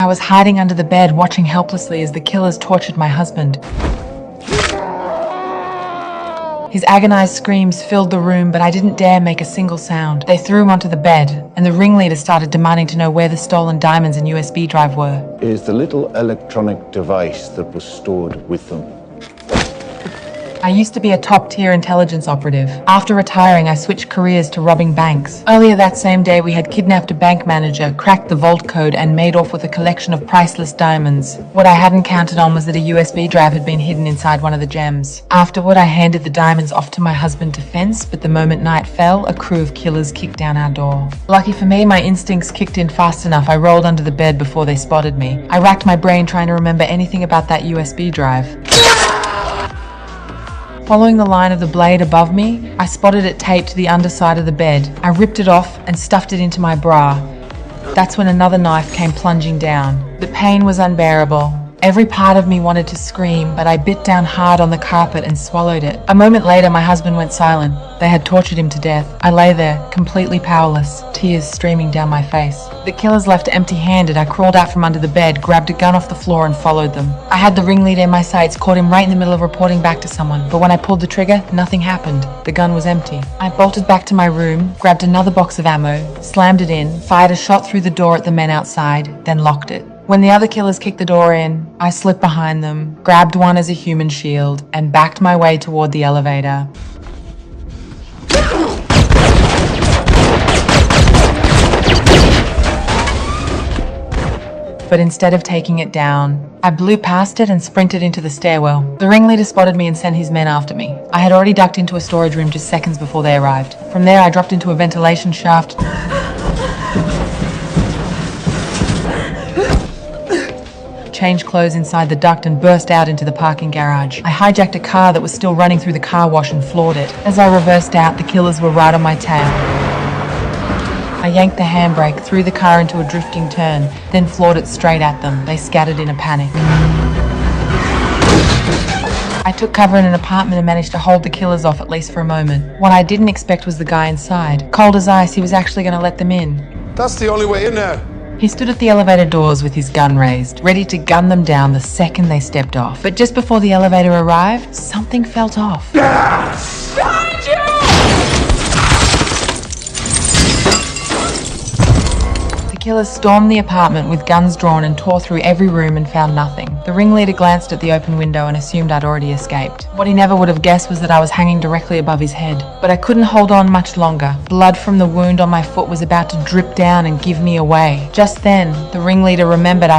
I was hiding under the bed, watching helplessly as the killers tortured my husband. His agonized screams filled the room, but I didn't dare make a single sound. They threw him onto the bed, and the ringleader started demanding to know where the stolen diamonds and USB drive were. Is the little electronic device that was stored with them. I used to be a top-tier intelligence operative. After retiring, I switched careers to robbing banks. Earlier that same day, we had kidnapped a bank manager, cracked the vault code, and made off with a collection of priceless diamonds. What I hadn't counted on was that a USB drive had been hidden inside one of the gems. Afterward, I handed the diamonds off to my husband to fence, but the moment night fell, a crew of killers kicked down our door. Lucky for me, my instincts kicked in fast enough. I rolled under the bed before they spotted me. I racked my brain trying to remember anything about that USB drive. Following the line of the blade above me, I spotted it taped to the underside of the bed. I ripped it off and stuffed it into my bra. That's when another knife came plunging down. The pain was unbearable. Every part of me wanted to scream, but I bit down hard on the carpet and swallowed it. A moment later, my husband went silent. They had tortured him to death. I lay there, completely powerless, tears streaming down my face. The killers left empty-handed. I crawled out from under the bed, grabbed a gun off the floor and followed them. I had the ringleader in my sights, caught him right in the middle of reporting back to someone. But when I pulled the trigger, nothing happened. The gun was empty. I bolted back to my room, grabbed another box of ammo, slammed it in, fired a shot through the door at the men outside, then locked it. When the other killers kicked the door in, I slipped behind them, grabbed one as a human shield, and backed my way toward the elevator. But instead of taking it down, I blew past it and sprinted into the stairwell. The ringleader spotted me and sent his men after me. I had already ducked into a storage room just seconds before they arrived. From there, I dropped into a ventilation shaft, changed clothes inside the duct and burst out into the parking garage. I hijacked a car that was still running through the car wash and floored it. As I reversed out, the killers were right on my tail. I yanked the handbrake, threw the car into a drifting turn, then floored it straight at them. They scattered in a panic. I took cover in an apartment and managed to hold the killers off at least for a moment. What I didn't expect was the guy inside. Cold as ice, he was actually going to let them in. That's the only way in there. He stood at the elevator doors with his gun raised, ready to gun them down the second they stepped off. But just before the elevator arrived, something felt off. Behind you! The killers stormed the apartment with guns drawn and tore through every room and found nothing. The ringleader glanced at the open window and assumed I'd already escaped. What he never would have guessed was that I was hanging directly above his head. But I couldn't hold on much longer. Blood from the wound on my foot was about to drip down and give me away. Just then, the ringleader remembered I